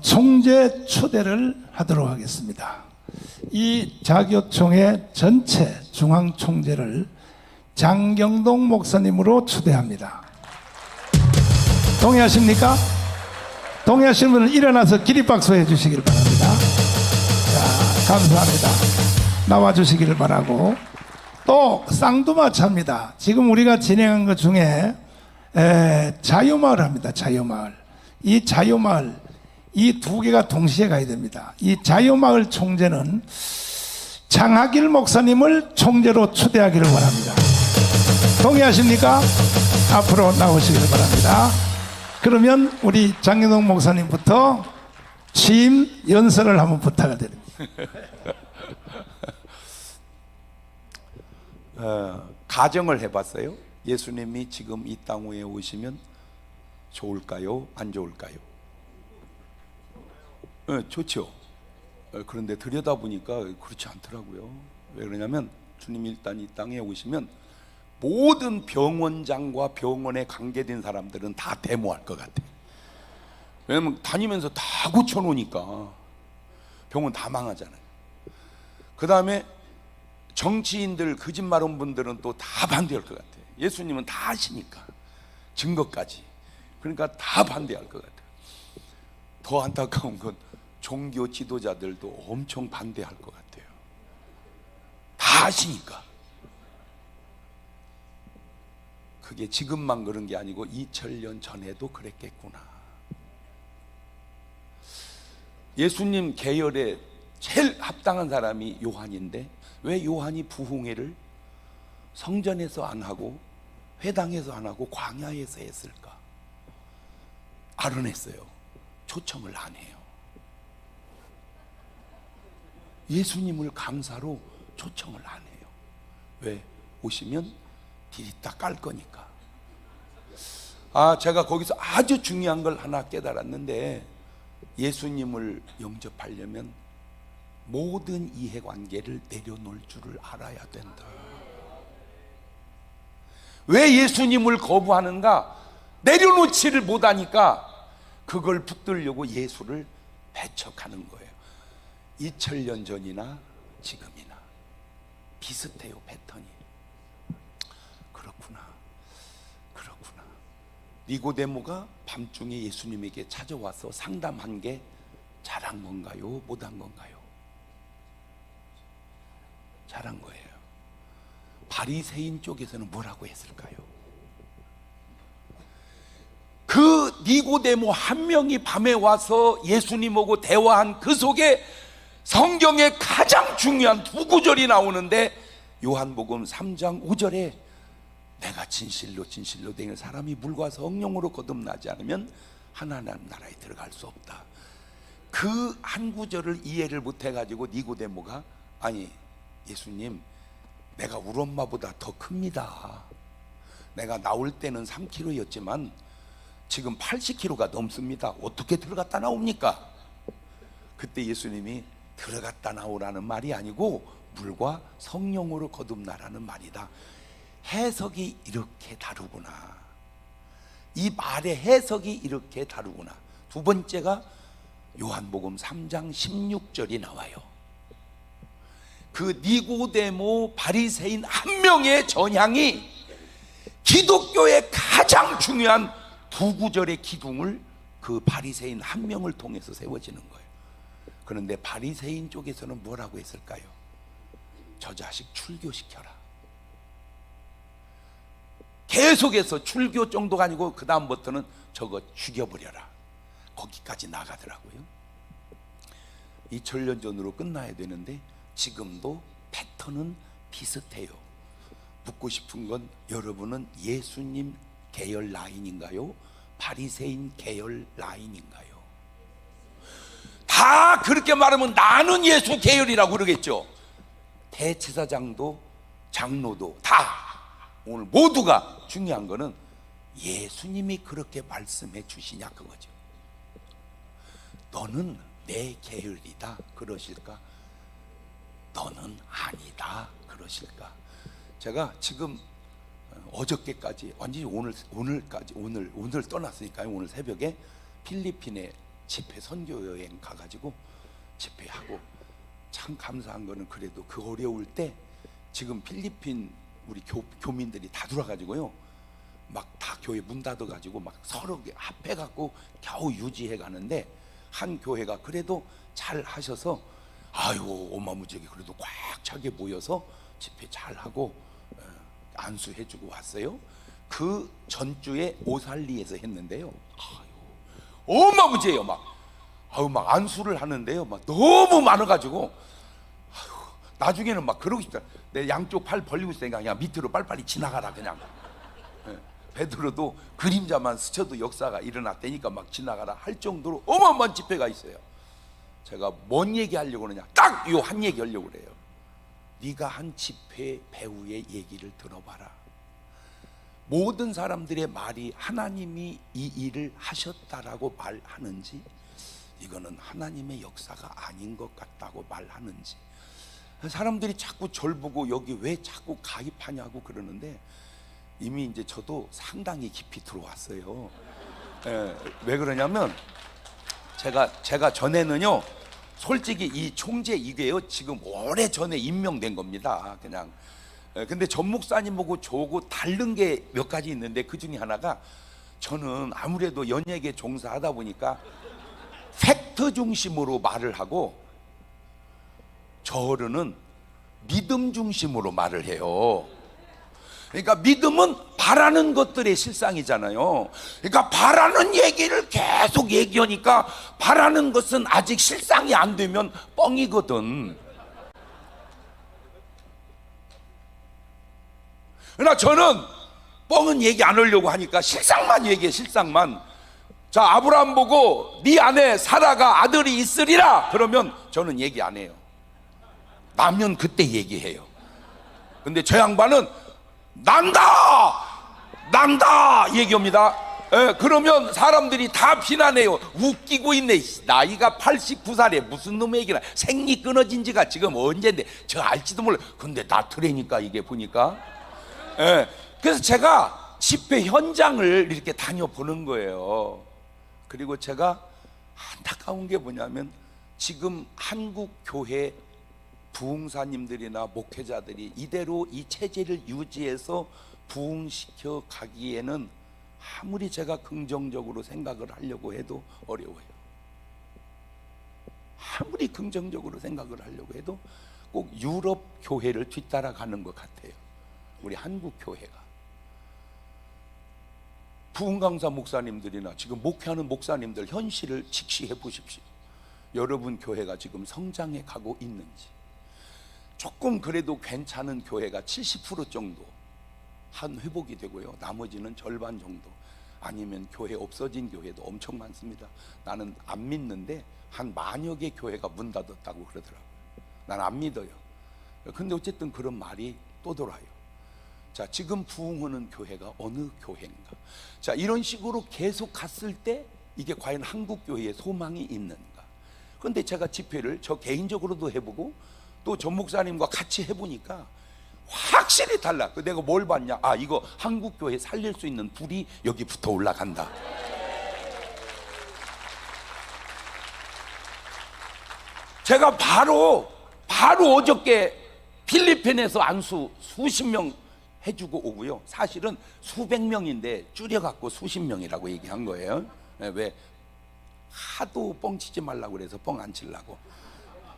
총재 초대를 하도록 하겠습니다. 이 자교총회 전체 중앙 총재를 장경동 목사님으로 초대합니다. 동의하십니까? 동의하시는 분은 일어나서 기립박수 해주시길 바랍니다. 자, 감사합니다. 나와주시기를 바라고, 또 쌍두마차입니다. 지금 우리가 진행한 것 중에 자유마을 합니다. 자유마을. 이 자유마을, 이 두 개가 동시에 가야 됩니다. 이 자유마을 총재는 장하길 목사님을 총재로 초대하기를 원합니다. 동의하십니까? 앞으로 나오시길 바랍니다. 그러면 우리 장경동 목사님부터 취임 연설을 한번 부탁을 드립니다. 가정을 해봤어요. 예수님이 지금 이 땅 위에 오시면 좋을까요? 안 좋을까요? 좋죠. 그런데 들여다보니까 그렇지 않더라고요. 왜 그러냐면 주님이 일단 이 땅에 오시면 모든 병원장과 병원에 관계된 사람들은 다 데모할 것 같아요. 왜냐면 다니면서 다 고쳐놓으니까 병원 다 망하잖아요. 그 다음에 정치인들, 거짓말한 분들은 또 다 반대할 것 같아요. 예수님은 다 아시니까, 증거까지. 그러니까 다 반대할 것 같아요. 더 안타까운 건 종교 지도자들도 엄청 반대할 것 같아요. 다 아시니까. 그게 지금만 그런 게 아니고 2000년 전에도 그랬겠구나. 예수님 계열에 제일 합당한 사람이 요한인데 왜 요한이 부흥회를 성전에서 안 하고 회당에서 안 하고 광야에서 했을까? 알아냈어요. 초청을 안 해요. 예수님을 강사로 초청을 안 해요. 왜? 오시면 디리다 깔 거니까. 제가 거기서 아주 중요한 걸 하나 깨달았는데, 예수님을 영접하려면 모든 이해관계를 내려놓을 줄을 알아야 된다. 왜 예수님을 거부하는가? 내려놓지를 못하니까 그걸 붙들려고 예수를 배척하는 거예요. 2000년 전이나 지금이나 비슷해요, 패턴이. 그렇구나. 니고데모가 밤중에 예수님에게 찾아와서 상담한 게 잘한 건가요? 못한 건가요? 잘한 거예요. 바리새인 쪽에서는 뭐라고 했을까요? 그 니고데모 한 명이 밤에 와서 예수님하고 대화한 그 속에 성경에 가장 중요한 두 구절이 나오는데, 요한복음 3장 5절에 내가 진실로 내는 사람이 물과 성령으로 거듭나지 않으면 하나님 나라에 들어갈 수 없다. 그 한 구절을 이해를 못해가지고 니고데모가, 아니 예수님, 내가 우리 엄마보다 더 큽니다. 내가 나올 때는 3kg였지만 지금 80kg가 넘습니다. 어떻게 들어갔다 나옵니까? 그때 예수님이 들어갔다 나오라는 말이 아니고 물과 성령으로 거듭나라는 말이다. 해석이 이렇게 다르구나. 이 말의 해석이 이렇게 다르구나. 두 번째가 요한복음 3장 16절이 나와요. 그 니고데모 바리새인 한 명의 전향이 기독교의 가장 중요한 두 구절의 기둥을 그 바리새인 한 명을 통해서 세워지는 거예요. 그런데 바리새인 쪽에서는 뭐라고 했을까요? 저 자식 출교시켜라. 계속해서 출교 정도가 아니고 그 다음부터는 저거 죽여버려라. 거기까지 나가더라고요. 2000년 전으로 끝나야 되는데 지금도 패턴은 비슷해요. 묻고 싶은 건, 여러분은 예수님 계열 라인인가요? 바리새인 계열 라인인가요? 다 그렇게 말하면 나는 예수 계열이라고 그러겠죠. 대제사장도 장로도 다, 오늘 모두가 중요한 거는 예수님이 그렇게 말씀해 주시냐 그거죠. 너는 내 계열이다 그러실까? 너는 아니다 그러실까? 제가 지금 어저께까지 완전히 오늘 떠났으니까요. 오늘 새벽에 필리핀에 집회 선교 여행 가가지고 집회하고, 참 감사한 거는 그래도 그 어려울 때 지금 필리핀 우리 교민들이 다 들어가지고요, 막 다 교회 문 닫아가지고 막 서로 합해갖고 겨우 유지해 가는데, 한 교회가 그래도 잘 하셔서 아이고 어마무지하게 그래도 꽉 차게 모여서 집회 잘 하고 안수해주고 왔어요. 그 전주에 오살리에서 했는데요, 아유 어마무지해요. 막 안수를 하는데요, 막 너무 많아가지고 나중에는 막 그러고 싶다. 내 양쪽 팔 벌리고 있으니까 그냥 밑으로 빨리빨리 지나가라 그냥. 베드로도 그림자만 스쳐도 역사가 일어났다니까 막 지나가라 할 정도로 어마어마한 집회가 있어요. 제가 뭔 얘기하려고 그러냐, 딱 요 한 얘기 하려고 그래요. 네가 한 집회 배우의 얘기를 들어봐라. 모든 사람들의 말이 하나님이 이 일을 하셨다라고 말하는지, 이거는 하나님의 역사가 아닌 것 같다고 말하는지. 사람들이 자꾸 절 보고 여기 왜 자꾸 가입하냐고 그러는데, 이미 이제 저도 상당히 깊이 들어왔어요. 왜 그러냐면 제가 전에는요, 솔직히 이 총재 이게요 지금 오래 전에 임명된 겁니다. 그냥. 근데 전 목사님 보고 저고 다른 게 몇 가지 있는데, 그 중에 하나가, 저는 아무래도 연예계 종사하다 보니까 팩트 중심으로 말을 하고, 저 어른은 믿음 중심으로 말을 해요. 그러니까 믿음은 바라는 것들의 실상이잖아요. 그러니까 바라는 얘기를 계속 얘기하니까, 바라는 것은 아직 실상이 안 되면 뻥이거든. 그러나 저는 뻥은 얘기 안 하려고 하니까 실상만 얘기해, 실상만. 자, 아브라함 보고 네 안에 사라가 아들이 있으리라 그러면 저는 얘기 안 해요. 나면 그때 얘기해요. 근데 저 양반은 난다 얘기합니다. 그러면 사람들이 다 비난해요. 웃기고 있네. 나이가 89살에 무슨 놈의 얘기나, 생리 끊어진 지가 지금 언젠데 저 알지도 몰라. 근데 나트래니까 이게 보니까. 그래서 제가 집회 현장을 이렇게 다녀보는 거예요. 그리고 제가 안타까운 게 뭐냐면, 지금 한국 교회 부흥사님들이나 목회자들이 이대로 이 체제를 유지해서 부흥시켜 가기에는 아무리 제가 긍정적으로 생각을 하려고 해도 어려워요. 아무리 긍정적으로 생각을 하려고 해도 꼭 유럽 교회를 뒤따라가는 것 같아요. 우리 한국 교회가. 부흥강사 목사님들이나 지금 목회하는 목사님들 현실을 직시해 보십시오. 여러분 교회가 지금 성장해 가고 있는지. 조금 그래도 괜찮은 교회가 70% 정도 한 회복이 되고요, 나머지는 절반 정도, 아니면 교회 없어진 교회도 엄청 많습니다. 나는 안 믿는데 한 만여 개 교회가 문 닫았다고 그러더라고요. 난 안 믿어요. 근데 어쨌든 그런 말이 또 돌아요. 자, 지금 부흥하는 교회가 어느 교회인가? 자, 이런 식으로 계속 갔을 때 이게 과연 한국 교회에 소망이 있는가? 그런데 제가 집회를 저 개인적으로도 해보고 또 전 목사님과 같이 해보니까 확실히 달라. 내가 뭘 봤냐? 아, 이거 한국 교회 살릴 수 있는 불이 여기 붙어 올라간다. 제가 바로 어저께 필리핀에서 안수 수십 명 해주고 오고요. 사실은 수백 명인데 줄여갖고 수십 명이라고 얘기한 거예요. 왜? 하도 뻥치지 말라고 그래서 뻥 안 치려고.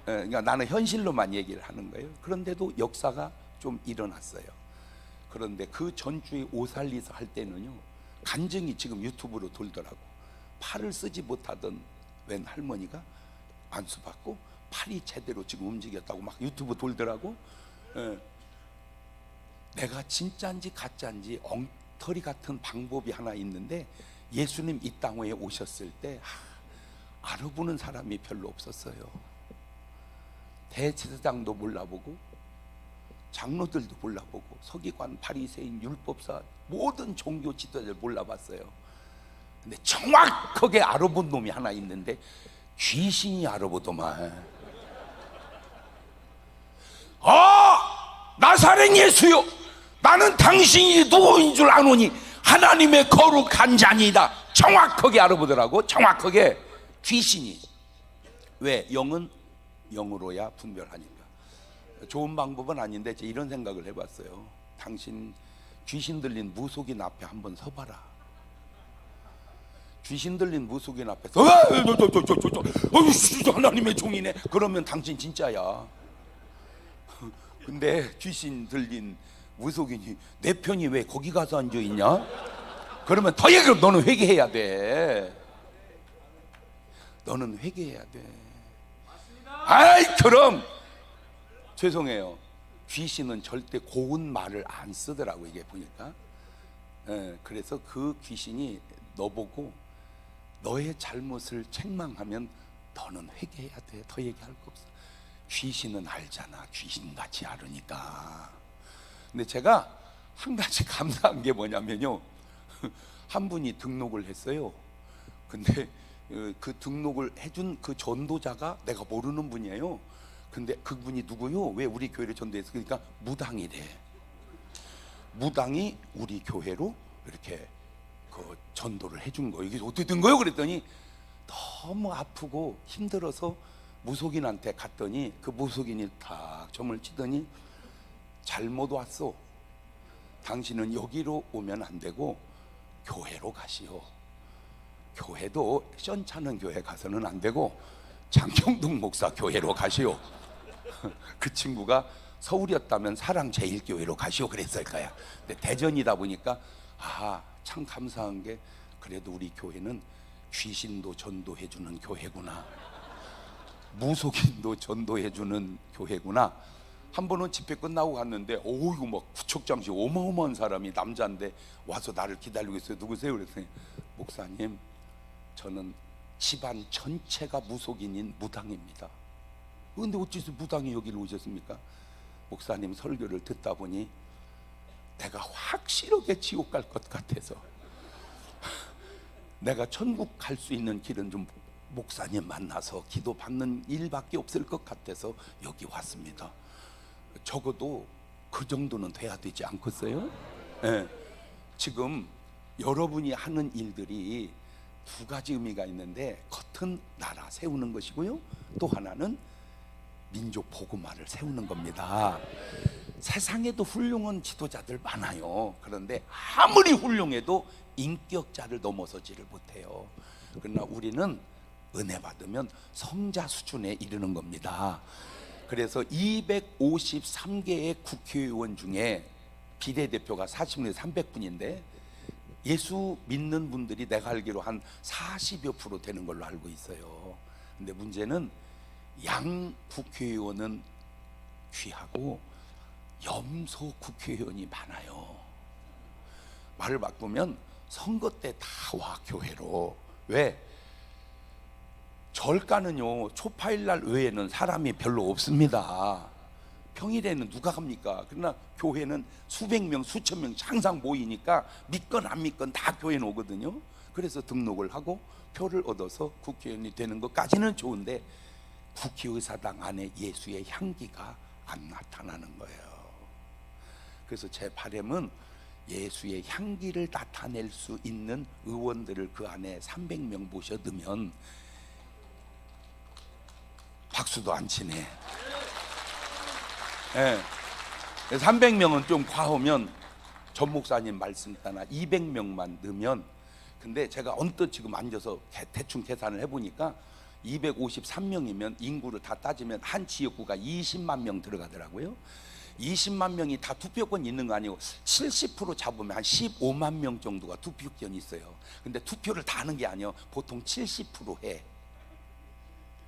그러니까 나는 현실로만 얘기를 하는 거예요. 그런데도 역사가 좀 일어났어요. 그런데 그 전주에 오살리서 할 때는요, 간증이 지금 유튜브로 돌더라고. 팔을 쓰지 못하던 웬 할머니가 안수받고 팔이 제대로 지금 움직였다고 막 유튜브 돌더라고. 내가 진짜인지 가짜인지 엉터리 같은 방법이 하나 있는데, 예수님 이 땅에 오셨을 때 알아보는 사람이 별로 없었어요. 대제사장도 몰라보고 장로들도 몰라보고 서기관, 바리새인, 율법사, 모든 종교 지도자들 몰라봤어요. 근데 정확하게 알아본 놈이 하나 있는데 귀신이 알아보더만. 나사렛 예수요, 나는 당신이 누구인 줄 아노니 하나님의 거룩한 자니이다. 정확하게 알아보더라고. 정확하게. 귀신이. 왜? 영은 영으로야 분별하니까. 좋은 방법은 아닌데 제가 이런 생각을 해봤어요. 당신 귀신 들린 무속인 앞에 한번 서봐라. 귀신 들린 무속인 앞에서 하나님의 종이네 그러면 당신 진짜야. 근데 귀신 들린 무속인이 내 편이 왜 거기 가서 앉아있냐? 그러면 더 얘기해. 너는 회개해야 돼. 너는 회개해야 돼. 아이 그럼 죄송해요. 귀신은 절대 고운 말을 안 쓰더라고 이게 보니까. 그래서 그 귀신이 너보고 너의 잘못을 책망하면 너는 회개해야 돼. 더 얘기할 거 없어. 귀신은 알잖아. 귀신같이 알으니까. 근데 제가 한 가지 감사한 게 뭐냐면요. 한 분이 등록을 했어요. 근데 그 등록을 해준 그 전도자가 내가 모르는 분이에요. 근데 그분이 누구요? 왜 우리 교회를 전도했어? 그러니까 무당이래. 무당이 우리 교회로 이렇게 그 전도를 해준 거예요. 이게 어떻게 된 거예요? 그랬더니 너무 아프고 힘들어서 무속인한테 갔더니 그 무속인이 탁 점을 치더니 잘못 왔어. 당신은 여기로 오면 안 되고 교회로 가시오. 교회도 시원찮은 교회 가서는 안 되고 장경동 목사 교회로 가시오. 그 친구가 서울이었다면 사랑제일교회로 가시오 그랬을 거야. 근데 대전이다 보니까 참 감사한 게 그래도 우리 교회는 귀신도 전도해주는 교회구나, 무속인도 전도해주는 교회구나. 한 번은 집회 끝나고 갔는데 이거 막 구척장식 어마어마한 사람이 남자인데 와서 나를 기다리고 있어요. 누구세요? 그랬더니 목사님 저는 집안 전체가 무속인인 무당입니다. 근데 어째서 무당이 여기로 오셨습니까? 목사님 설교를 듣다 보니 내가 확실하게 지옥 갈 것 같아서 내가 천국 갈 수 있는 길은 좀 목사님 만나서 기도 받는 일밖에 없을 것 같아서 여기 왔습니다. 적어도 그 정도는 돼야 되지 않겠어요? 네. 지금 여러분이 하는 일들이 두 가지 의미가 있는데, 겉은 나라 세우는 것이고요, 또 하나는 민족 복음화를 세우는 겁니다. 세상에도 훌륭한 지도자들 많아요. 그런데 아무리 훌륭해도 인격자를 넘어서지를 못해요. 그러나 우리는 은혜 받으면 성자 수준에 이르는 겁니다. 그래서 253개의 국회의원 중에 비례대표가 40분에서 300분인데 예수 믿는 분들이 내가 알기로 한 40여 % 되는 걸로 알고 있어요. 근데 문제는 양 국회의원은 귀하고 염소 국회의원이 많아요. 말을 바꾸면 선거 때 다 와 교회로. 왜? 절가는요 초파일날 외에는 사람이 별로 없습니다. 평일에는 누가 갑니까? 그러나 교회는 수백 명 수천 명 항상 모이니까 믿건 안 믿건 다 교회에 오거든요. 그래서 등록을 하고 표를 얻어서 국회의원이 되는 것까지는 좋은데 국회의사당 안에 예수의 향기가 안 나타나는 거예요. 그래서 제 바람은 예수의 향기를 나타낼 수 있는 의원들을 그 안에 300명 모셔두면 박수도 안 치네. 네. 300명은 좀 과하면 전 목사님 말씀 따라 200명만 넣으면, 근데 제가 언뜻 지금 앉아서 대충 계산을 해보니까 253명이면 인구를 다 따지면 한 지역구가 20만 명 들어가더라고요. 20만 명이 다 투표권 있는 거 아니고 70% 잡으면 한 15만 명 정도가 투표권이 있어요. 근데 투표를 다 하는 게 아니에요. 보통 70% 해.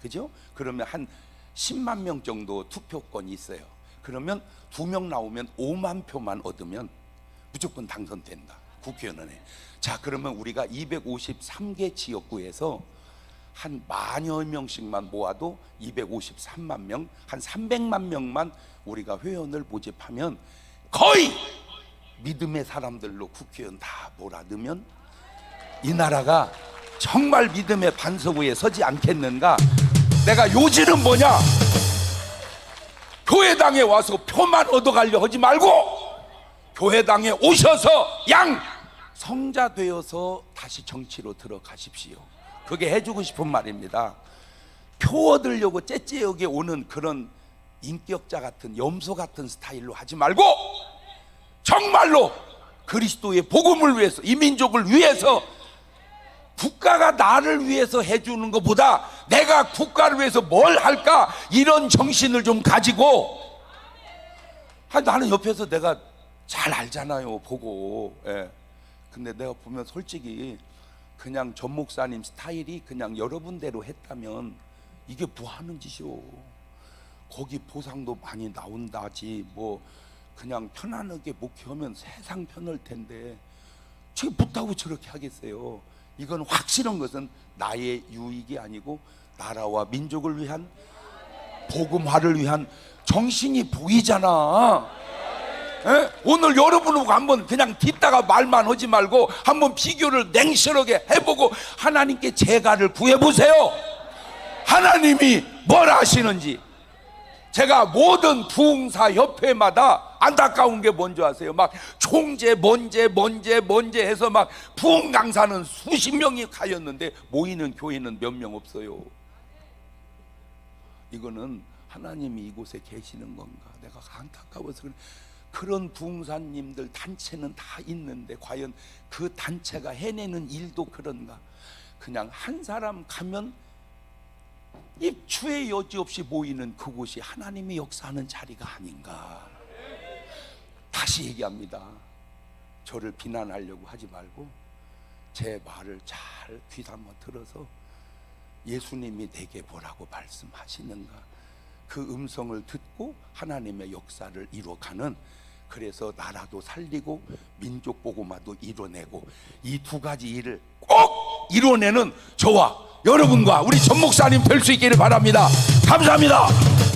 그죠? 그러면 한 10만 명 정도 투표권이 있어요. 그러면 2명 나오면 5만 표만 얻으면 무조건 당선된다, 국회의원에. 자, 그러면 우리가 253개 지역구에서 한 만여 명씩만 모아도 253만 명, 한 300만 명만 우리가 회원을 모집하면 거의 믿음의 사람들로 국회의원 다 몰아넣으면 이 나라가 정말 믿음의 반석 위에 서지 않겠는가. 내가 요지는 뭐냐? 교회당에 와서 표만 얻어가려 하지 말고 교회당에 오셔서 양 성자 되어서 다시 정치로 들어가십시오. 그게 해주고 싶은 말입니다. 표 얻으려고 째째하게 오는 그런 인격자 같은 염소 같은 스타일로 하지 말고 정말로 그리스도의 복음을 위해서, 이 민족을 위해서, 국가가 나를 위해서 해주는 것보다 내가 국가를 위해서 뭘 할까, 이런 정신을 좀 가지고. 나는 옆에서 내가 잘 알잖아요, 보고. 예. 근데 내가 보면 솔직히 그냥 전 목사님 스타일이 그냥 여러분대로 했다면 이게 뭐 하는 짓이오. 거기 보상도 많이 나온다지, 뭐 그냥 편안하게 목회하면 세상 편할 텐데 저게 못하고 저렇게 하겠어요. 이건 확실한 것은 나의 유익이 아니고 나라와 민족을 위한, 복음화를 위한 정신이 보이잖아. 에? 오늘 여러분 보고 한번 그냥 듣다가 말만 하지 말고 한번 비교를 냉철하게 해보고 하나님께 제가를 구해보세요. 하나님이 뭘 하시는지. 제가 모든 부흥사 협회마다 안타까운 게 뭔지 아세요? 막 총재 뭔재 해서 막 부흥 강사는 수십 명이 가였는데 모이는 교회는 몇 명 없어요. 이거는 하나님이 이곳에 계시는 건가? 내가 안타까워서 그래. 그런 부흥사님들 단체는 다 있는데 과연 그 단체가 해내는 일도 그런가? 그냥 한 사람 가면 입추의 여지 없이 모이는 그곳이 하나님이 역사하는 자리가 아닌가. 다시 얘기합니다. 저를 비난하려고 하지 말고 제 말을 잘 귀담아 들어서 예수님이 내게 뭐라고 말씀하시는가, 그 음성을 듣고 하나님의 역사를 이루어가는, 그래서 나라도 살리고 민족 복음화도 이뤄내고 이 두 가지 일을 꼭 이뤄내는 저와 여러분과 우리 전 목사님 될 수 있기를 바랍니다. 감사합니다.